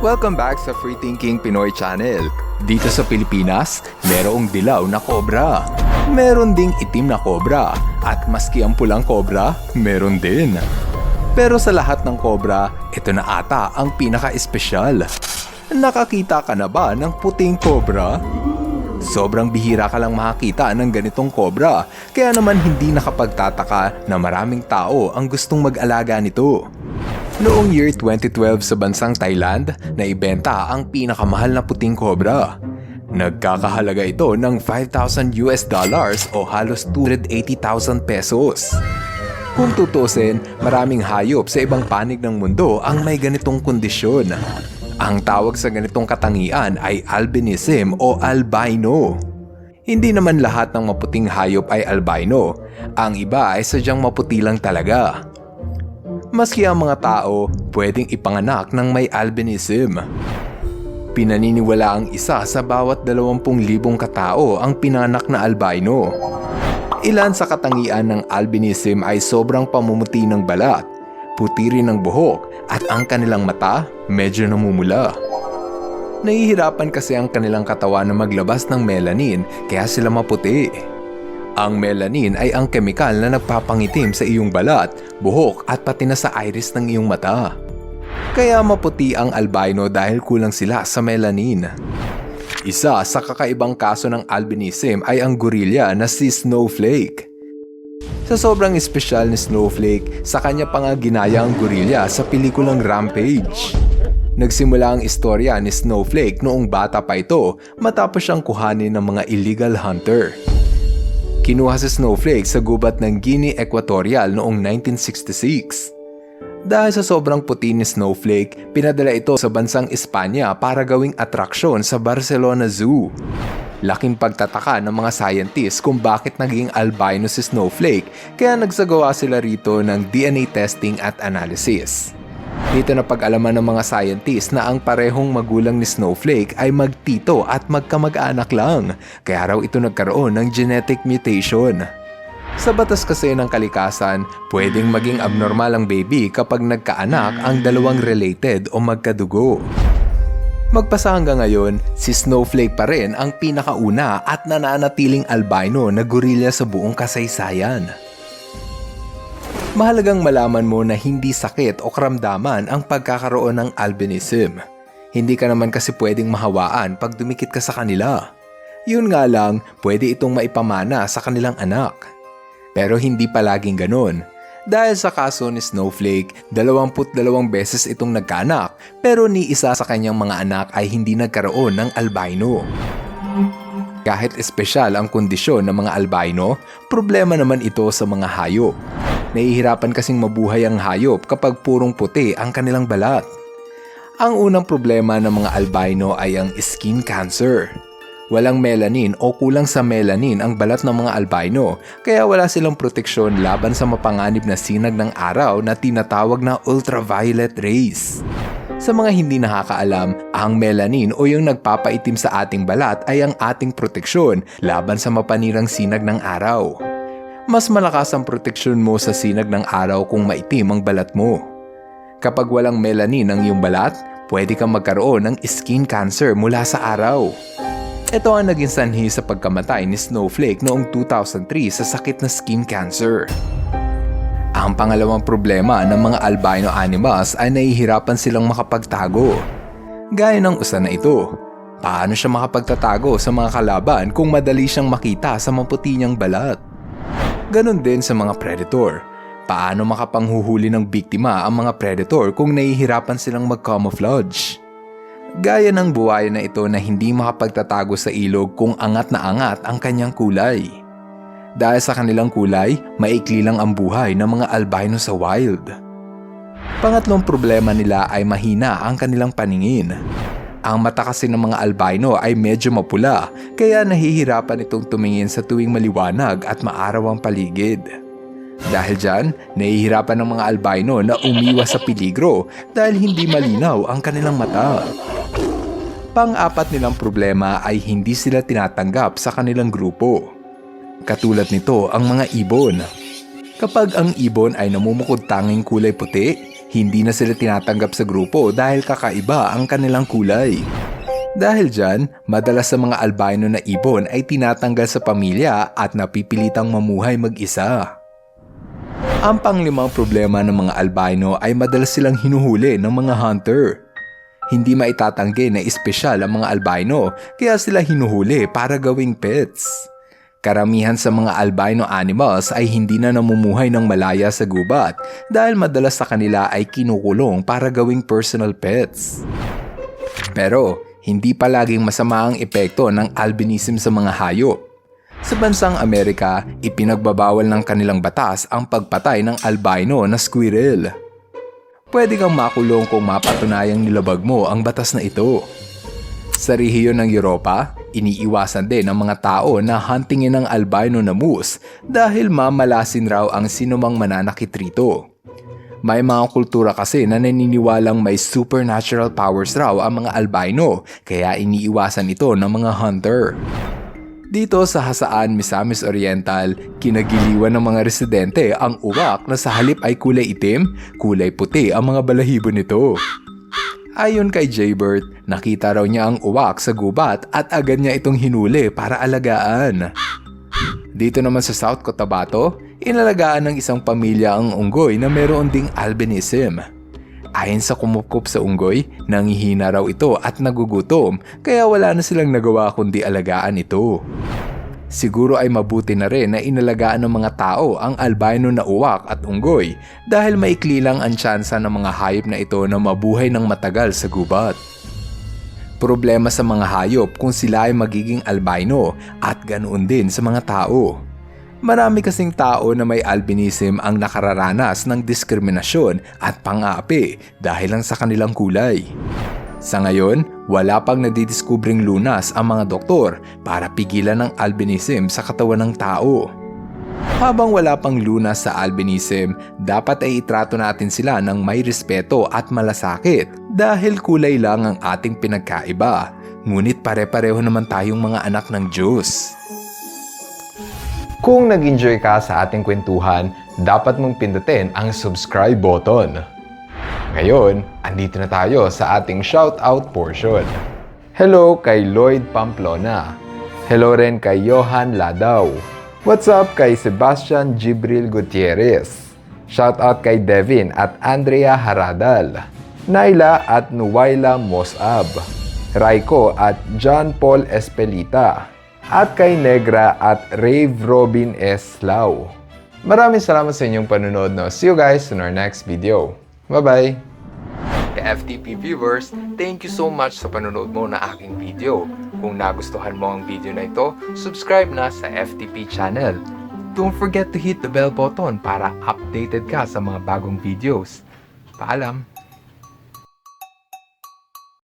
Welcome back sa Free Thinking Pinoy Channel. Dito sa Pilipinas, merong dilaw na kobra. Meron ding itim na kobra. At maski ang pulang kobra, meron din. Pero sa lahat ng kobra, ito na ata ang pinaka-espesyal. Nakakita ka na ba ng puting kobra? Sobrang bihira ka lang makakita ng ganitong kobra, kaya naman hindi nakapagtataka na maraming tao ang gustong mag-alaga nito. Noong year 2012 sa bansang Thailand, naibenta ang pinakamahal na puting kobra. Nagkakahalaga ito ng $5,000 o halos 280,000 pesos. Kung tutusin, maraming hayop sa ibang panig ng mundo ang may ganitong kondisyon. Ang tawag sa ganitong katangian ay albinism o albino. Hindi naman lahat ng maputing hayop ay albino. Ang iba ay sadyang maputi lang talaga. Maski ang mga tao, pwedeng ipanganak ng may albinism. Pinaniniwala ang isa sa bawat 20,000 katao ang pinanak na albino. Ilan sa katangian ng albinism ay sobrang pamumuti ng balat, puti rin ng buhok, at ang kanilang mata medyo namumula. Nahihirapan kasi ang kanilang katawan na maglabas ng melanin kaya sila maputi. Ang melanin ay ang kemikal na nagpapangitim sa iyong balat, buhok at pati na sa iris ng iyong mata. Kaya maputi ang albino dahil kulang sila sa melanin. Isa sa kakaibang kaso ng albinism ay ang gorilla na si Snowflake. Sa sobrang espesyal ni Snowflake, sa kanya pa nga ginaya ang gorilla sa pelikulang Rampage. Nagsimula ang istorya ni Snowflake noong bata pa ito matapos siyang kuhanin ng mga illegal hunter. Kinuha si Snowflake sa gubat ng Guinea Equatorial noong 1966. Dahil sa sobrang puti ni Snowflake, pinadala ito sa bansang Espanya para gawing atraksyon sa Barcelona Zoo. Laking pagtataka ng mga scientists kung bakit naging albino si Snowflake, kaya nagsagawa sila rito ng DNA testing at analysis. Dito na pag-alaman ng mga scientists na ang parehong magulang ni Snowflake ay magtito at magkamag-anak lang, kaya raw ito nagkaroon ng genetic mutation. Sa batas kasi ng kalikasan, pwedeng maging abnormal ang baby kapag nagkaanak ang dalawang related o magkadugo. Magpasa hanggang ngayon, si Snowflake pa rin ang pinakauna at nananatiling albino na gorilla sa buong kasaysayan. Mahalagang malaman mo na hindi sakit o karamdaman ang pagkakaroon ng albinism. Hindi ka naman kasi pwedeng mahawaan pag dumikit ka sa kanila. Yun nga lang, pwede itong maipamana sa kanilang anak. Pero hindi palaging ganon. Dahil sa kaso ni Snowflake, 22 beses itong nagkaanak pero ni isa sa kanyang mga anak ay hindi nagkaroon ng albino. Kahit espesyal ang kondisyon ng mga albino, problema naman ito sa mga hayop. Nahihirapan kasing mabuhay ang hayop kapag purong puti ang kanilang balat. Ang unang problema ng mga albino ay ang skin cancer. Walang melanin o kulang sa melanin ang balat ng mga albino, kaya wala silang proteksyon laban sa mapanganib na sinag ng araw na tinatawag na ultraviolet rays. Sa mga hindi nakakaalam, ang melanin o yung nagpapaitim sa ating balat ay ang ating proteksyon laban sa mapanirang sinag ng araw. Mas malakas ang proteksyon mo sa sinag ng araw kung maitim ang balat mo. Kapag walang melanin ang iyong balat, pwede kang magkaroon ng skin cancer mula sa araw. Ito ang naging sanhi sa pagkamatay ni Snowflake noong 2003 sa sakit na skin cancer. Ang pangalawang problema ng mga albino animals ay nahihirapan silang makapagtago. Gaya ng usa na ito, paano siya makapagtatago sa mga kalaban kung madali siyang makita sa maputi niyang balat? Ganon din sa mga predator. Paano makapanghuhuli ng biktima ang mga predator kung nahihirapan silang mag-camouflage? Gaya ng buhaya na ito na hindi makapagtatago sa ilog kung angat na angat ang kanyang kulay. Dahil sa kanilang kulay, maikli lang ang buhay ng mga albino sa wild. Pangatlong problema nila ay mahina ang kanilang paningin. Ang mata kasi ng mga albino ay medyo mapula, kaya nahihirapan itong tumingin sa tuwing maliwanag at maaraw ang paligid. Dahil dyan, nahihirapan ng mga albino na umiwas sa peligro dahil hindi malinaw ang kanilang mata. Pang-apat nilang problema ay hindi sila tinatanggap sa kanilang grupo. Katulad nito ang mga ibon. Kapag ang ibon ay namumukod tanging kulay puti, Hindi na sila tinatanggap sa grupo dahil kakaiba ang kanilang kulay. Dahil dyan, madalas sa mga albino na ibon ay tinatanggal sa pamilya at napipilitang mamuhay mag-isa. Ang panglimang problema ng mga albino ay madalas silang hinuhuli ng mga hunter. Hindi maitatanggi na espesyal ang mga albino kaya sila hinuhuli para gawing pets. Karamihan sa mga albino animals ay hindi na namumuhay ng malaya sa gubat dahil madalas sa kanila ay kinukulong para gawing personal pets. Pero hindi palaging masama ang epekto ng albinism sa mga hayop. Sa bansang Amerika, ipinagbabawal ng kanilang batas ang pagpatay ng albino na squirrel. Pwede kang makulong kung mapatunayang nilabag mo ang batas na ito. Sa rehiyon ng Europa, iniiwasan din ng mga tao na huntingin ng albino na moose dahil mamalasin raw ang sinumang mananakit rito. May mga kultura kasi na naniniwalang may supernatural powers raw ang mga albino kaya iniiwasan ito ng mga hunter. Dito sa Hasaan, Misamis Oriental, kinagiliwan ng mga residente ang uwak na sa halip ay kulay itim, kulay puti ang mga balahibo nito. Ayon kay Jaybert, nakita raw niya ang uwak sa gubat at agad niya itong hinuli para alagaan. Dito naman sa South Cotabato, inalagaan ng isang pamilya ang unggoy na meron ding albinism. Ayon sa kumupkup sa unggoy, nangihina raw ito at nagugutom kaya wala na silang nagawa kundi alagaan ito. Siguro ay mabuti na rin na inalagaan ng mga tao ang albino na uwak at unggoy dahil maikli lang ang tsansa ng mga hayop na ito na mabuhay ng matagal sa gubat. Problema sa mga hayop kung sila ay magiging albino at ganoon din sa mga tao. Marami kasing tao na may albinism ang nakararanas ng diskriminasyon at pang-aapi dahil lang sa kanilang kulay. Sa ngayon, wala pang nadidiskubring lunas ang mga doktor para pigilan ang albinism sa katawan ng tao. Habang wala pang lunas sa albinism, dapat ay itrato natin sila ng may respeto at malasakit dahil kulay lang ang ating pinagkaiba. Ngunit pare-pareho naman tayong mga anak ng Diyos. Kung nag-enjoy ka sa ating kwentuhan, dapat mong pindutin ang subscribe button. Ngayon, andito na tayo sa ating shoutout portion. Hello kay Lloyd Pamplona. Hello rin kay Johan Ladaw. What's up kay Sebastian Jibril Gutierrez. Shoutout kay Devin at Andrea Haradal. Naila at Nuwaila Mosab. Raiko at John Paul Espelita. At kay Negra at Rave Robin S. Lau. Maraming salamat sa inyong panunod. See you guys in our next video. Bye-bye! FTP viewers, thank you so much sa panunod mo na aking video. Kung nagustuhan mo ang video na ito, subscribe na sa FTP channel. Don't forget to hit the bell button para updated ka sa mga bagong videos. Paalam!